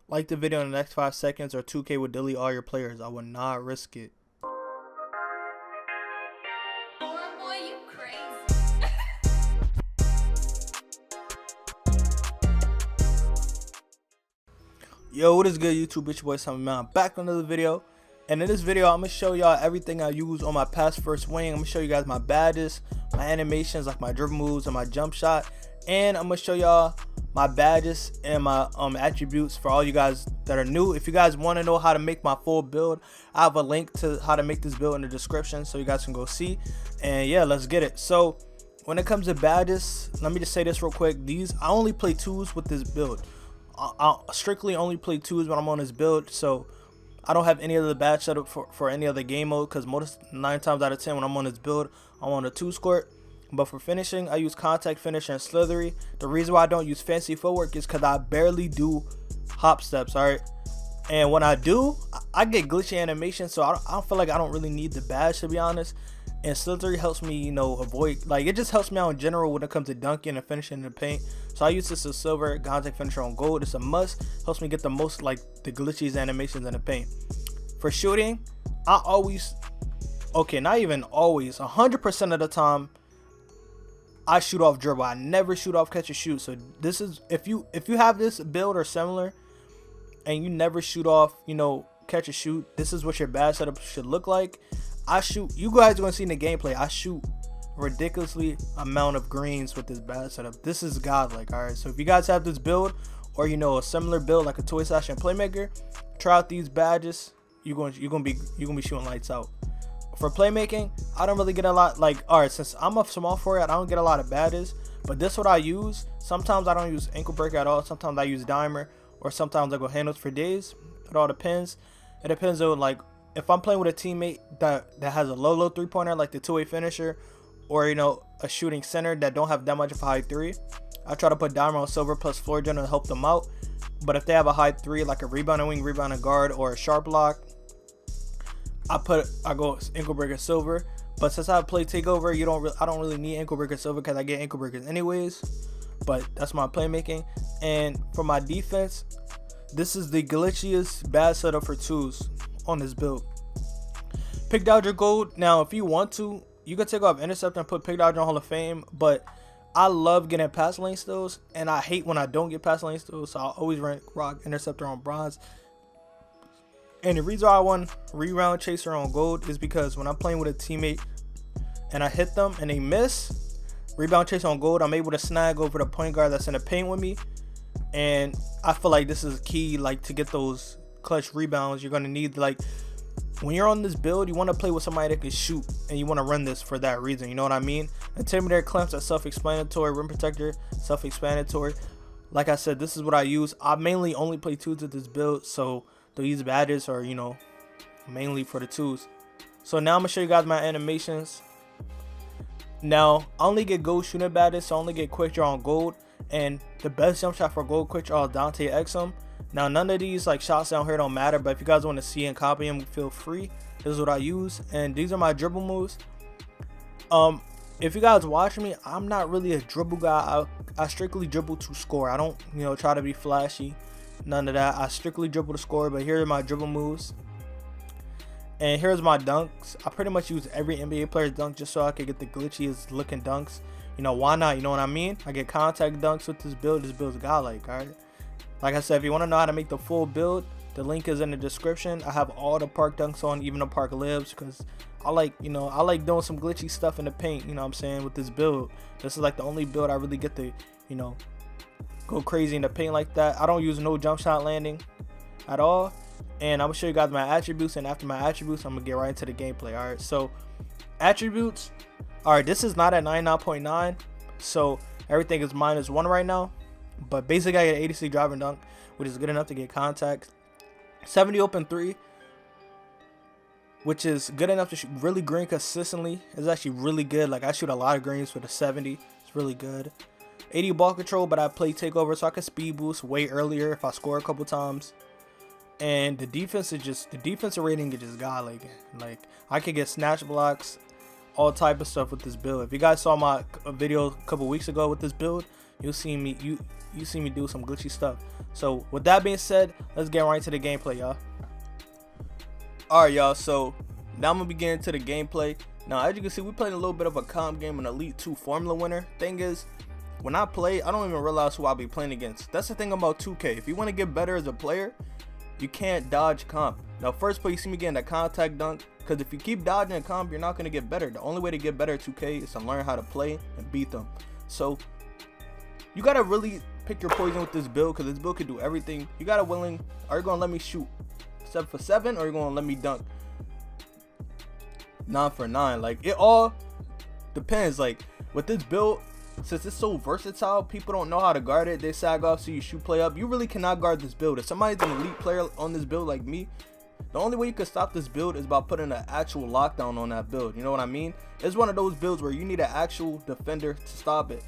Like the video in the next 5 seconds or 2K would delete all your players. I would not risk it. Boy, you crazy. Yo, what is good, YouTube? It's your boy Stvmpy, man. I'm back with another video. And in this video, I'm going to show y'all everything I use on my pass first wing. I'm going to show you guys my badges, my animations, like my dribble moves and my jump shot. And I'm going to show y'all my badges and my attributes for all you guys that are new. If you guys want to know how to make my full build, I have a link to how to make this build in the description so you guys can go see. And yeah, let's get it. So when it comes to badges, let me just say this real quick. I only play 2s with this build. I'll strictly only play 2s when I'm on this build, so I don't have any other badge set up for any other game mode, because 9 times out of 10 when I'm on this build, I'm on a 2 squirt. But for finishing, I use contact finisher and slithery. The reason why I don't use fancy footwork is because I barely do hop steps, alright? And when I do, I get glitchy animation, so I don't feel like I don't really need the badge, to be honest. And slithery helps me, you know, avoid, like, it just helps me out in general when it comes to dunking and finishing in the paint. So I use this as silver, contact finisher on gold. It's a must. Helps me get the most, like, the glitchiest animations in the paint. For shooting, I always, okay, not even always, 100% of the time, I shoot off dribble. I never shoot off catch and shoot. So this is, if you have this build or similar and you never shoot off, you know, catch and shoot, this is what your badge setup should look like. I shoot, you guys are gonna see in the gameplay, I shoot ridiculously amount of greens with this badge setup. This is godlike. All right, so if you guys have this build, or you know, a similar build like a toy slash and playmaker, try out these badges. You're gonna be shooting lights out. For playmaking, I don't really get a lot, like, all right, since I'm a small forward, I don't get a lot of badges, but this is what I use. Sometimes I don't use ankle breaker at all. Sometimes I use dimer, or sometimes I go handles for days. It all depends. It depends on, like, if I'm playing with a teammate that has a low 3-pointer, like the 2-way finisher, or, you know, a shooting center that don't have that much of a high 3, I try to put dimer on silver plus floor general to help them out. But if they have a high 3, like a rebounding wing, rebounding guard, or a sharp block, I go ankle breaker silver. But since I play takeover, I don't really need ankle breaker silver because I get ankle breakers anyways. But that's my playmaking. And for my defense, this is the glitchiest bad setup for 2s on this build. Pick Dodger gold. Now if you want to, you can take off interceptor and put Pick Dodger on Hall of Fame, but I love getting pass lane steals and I hate when I don't get pass lane steals, so I always rock interceptor on bronze. And the reason why I want rebound chaser on gold is because when I'm playing with a teammate and I hit them and they miss, rebound chaser on gold, I'm able to snag over the point guard that's in the paint with me. And I feel like this is key, like, to get those clutch rebounds. You're gonna need, like, when you're on this build, you want to play with somebody that can shoot, and you want to run this for that reason, you know what I mean? Intimidator clamps are self-explanatory, rim protector self-explanatory. Like I said, this is what I use. I mainly only play 2s with this build, so these badges are, you know, mainly for the 2s. So now I'm gonna show you guys my animations. Now I only get gold shooting badges, so I only get quick draw on gold, and the best jump shot for gold quick draw is Dante Exum. Now none of these, like, shots down here don't matter, but if you guys want to see and copy them, feel free. This is what I use, and these are my dribble moves. If you guys watch me, I'm not really a dribble guy. I strictly dribble to score. I don't, you know, try to be flashy, none of that. I strictly dribble to score. But here are my dribble moves, and here's my dunks. I pretty much use every NBA player's dunk just so I can get the glitchiest looking dunks. You know, why not? You know what I mean? I get contact dunks with this build. This build's godlike. All right, like I said, if you want to know how to make the full build, the link is in the description. I have all the park dunks on, even the park libs, because I like, you know, I like doing some glitchy stuff in the paint, you know what I'm saying, with this build. This is like the only build I really get to, you know, go crazy in the paint like that. I don't use no jump shot landing at all. And I'm gonna show you guys my attributes, and after my attributes, I'm gonna get right into the gameplay. All right, so attributes. All right, this is not at 99.9, so everything is -1 right now. But basically I get 86 driving dunk, which is good enough to get contact. 70 open 3, which is good enough to shoot really green consistently. It's actually really good. Like, I shoot a lot of greens with a 70. It's really good. 80 ball control, but I play takeover so I can speed boost way earlier if I score a couple times. And the defense is just, the defensive rating is just godlike. Like, I can get snatch blocks, all type of stuff with this build. If you guys saw my video a couple weeks ago with this build, you'll see me you see me do some glitchy stuff. So with that being said, let's get right into the gameplay, y'all. Alright, y'all, so now I'm gonna be getting into the gameplay. Now as you can see, we playing a little bit of a comp game, an Elite 2 Formula winner. Thing is, when I play, I don't even realize who I'll be playing against. That's the thing about 2K. If you want to get better as a player, you can't dodge comp. Now first play, you see me getting a contact dunk, because if you keep dodging a comp, you're not going to get better. The only way to get better at 2K is to learn how to play and beat them. So you got to really pick your poison with this build, because this build can do everything. You got to willing, are you going to let me shoot 7 for 7, or are you going to let me dunk 9 for 9? Like, it all depends. Like with this build, since it's so versatile, people don't know how to guard it. They sag off so you shoot play up. You really cannot guard this build. If somebody's an elite player on this build like me, the only way you can stop this build is by putting an actual lockdown on that build. You know what I mean? It's one of those builds where you need an actual defender to stop it.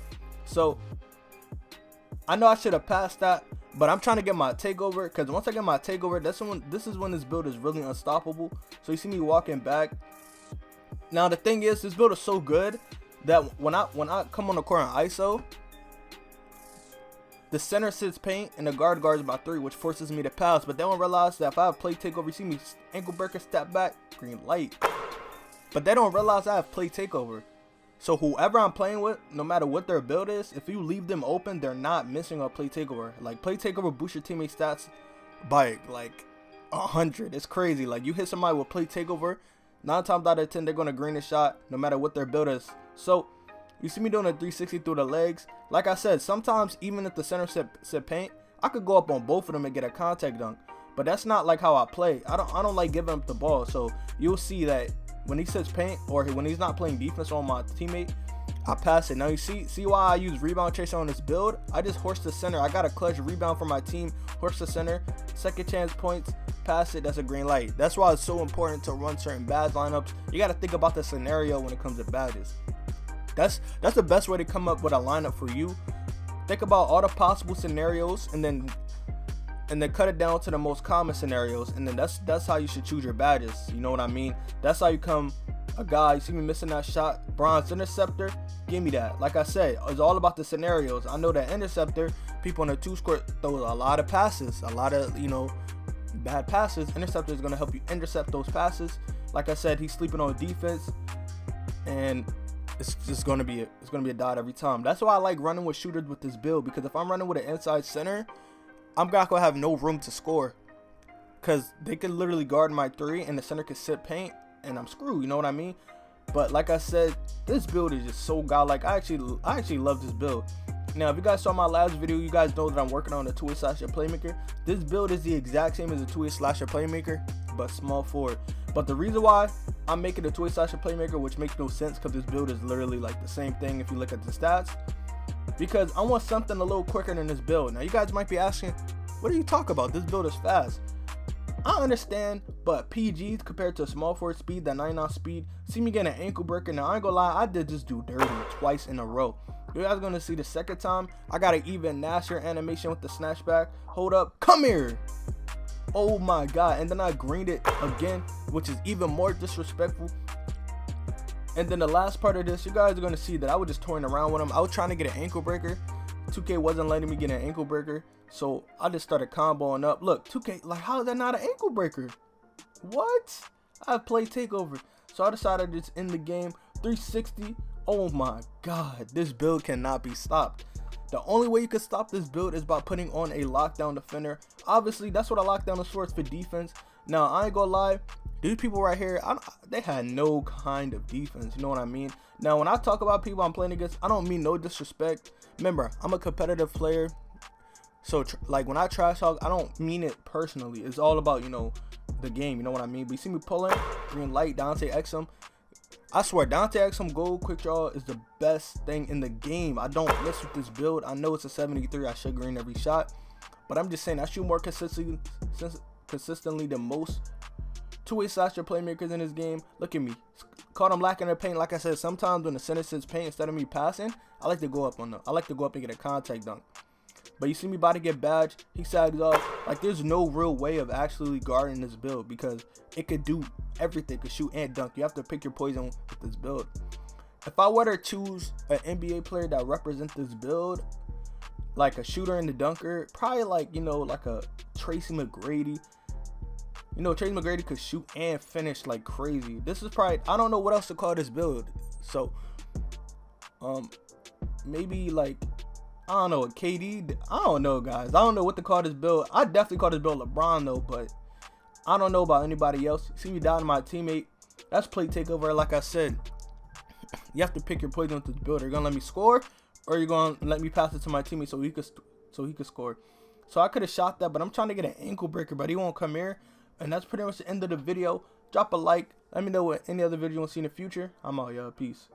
So I know I should have passed that, but I'm trying to get my takeover, because once I get my takeover, this is when this build is really unstoppable. So you see me walking back. Now the thing is, this build is so good that when I come on the court in ISO, the center sits paint and the guard guards my 3, which forces me to pass. But they don't realize that if I have play takeover, you see me ankle breaker, step back, green light. But they don't realize I have play takeover. So whoever I'm playing with, no matter what their build is, if you leave them open, they're not missing a play takeover. Like, play takeover boosts your teammate stats by like 100. It's crazy. Like, you hit somebody with play takeover, 9 times out of 10 they're gonna green a shot, no matter what their build is. So you see me doing a 360 through the legs. Like I said, sometimes even if the center set paint, I could go up on both of them and get a contact dunk. But that's not like how I play. I don't like giving up the ball. So you'll see that when he sets paint, or when he's not playing defense on my teammate, I pass it. Now you see why I use rebound chaser on this build. I just horse the center. I got a clutch rebound for my team, horse the center, second chance points, pass it. That's a green light. That's why it's so important to run certain badge lineups. You got to think about the scenario when it comes to badges. That's the best way to come up with a lineup for you. Think about all the possible scenarios, and then cut it down to the most common scenarios, and then that's how you should choose your badges. You know what I mean? That's how you come a guy. You see me missing that shot, bronze interceptor, give me that. Like I said, it's all about the scenarios. I know that interceptor, people in the 2 square throw a lot of passes, a lot of, you know, bad passes. Interceptor is going to help you intercept those passes. Like I said, he's sleeping on defense, and it's just going to be a dot every time. That's why I like running with shooters with this build, because if I'm running with an inside center, I'm not going to have no room to score, because they could literally guard my 3 and the center could sit paint and I'm screwed. You know what I mean? But like I said, this build is just so godlike. I actually love this build. Now, if you guys saw my last video, you guys know that I'm working on a 2-way slasher playmaker. This build is the exact same as a 2-way slasher playmaker, but small forward. But the reason why I'm making a 2-way slasher playmaker, which makes no sense because this build is literally like the same thing if you look at the stats, because I want something a little quicker than this build. Now, you guys might be asking, what are you talking about? This build is fast. I understand, but PGs compared to a small forward speed, that 99 speed, see me getting an ankle breaker. Now, I ain't gonna lie, I did just do dirty twice in a row. You guys gonna see the second time, I got an even nashier animation with the snatchback. Hold up, come here. Oh my god, and then I greened it again, which is even more disrespectful. And then the last part of this, you guys are gonna see that I was just toying around with him. I was trying to get an ankle breaker. 2K wasn't letting me get an ankle breaker, so I just started comboing up. Look, 2K, like, how is that not an ankle breaker? What? I played takeover, so I decided to just end the game. 360. Oh my god, this build cannot be stopped. The only way you can stop this build is by putting on a lockdown defender. Obviously, that's what a lockdown is for, it's for defense. Now, I ain't gonna lie, these people right here, they had no kind of defense, you know what I mean? Now, when I talk about people I'm playing against, I don't mean no disrespect. Remember, I'm a competitive player, so like when I trash talk, I don't mean it personally. It's all about, you know, the game, you know what I mean? But you see me pulling, green light, Dante XM. I swear, Dante XM Gold Quick Draw is the best thing in the game. I don't mess with this build. I know it's a 73. I should green every shot, but I'm just saying I shoot more consistently than most 2-way slasher playmakers in this game. Look at me, caught him lacking in the paint. Like I said, sometimes when the center sits paint, instead of me passing, I like to go up and get a contact dunk. But you see me about to get badged, he sags off. Like, there's no real way of actually guarding this build, because it could do everything, could shoot and dunk. You have to pick your poison with this build. If I were to choose an NBA player that represents this build, like a shooter and a dunker. Probably like, you know, like a Tracy McGrady. You know, Tracy McGrady could shoot and finish like crazy. This is probably, I don't know what else to call this build. So, maybe like, I don't know, a KD. I don't know, guys. I don't know what to call this build. I definitely call this build LeBron though, but I don't know about anybody else. See me down to my teammate. That's play takeover. Like I said, you have to pick your poison with this build. Are you gonna let me score, or are you gonna let me pass it to my teammate so he could score? So I could have shot that, but I'm trying to get an ankle breaker, but he won't come here. And that's pretty much the end of the video. Drop a like. Let me know what any other video you want to see in the future. I'm out, y'all. Peace.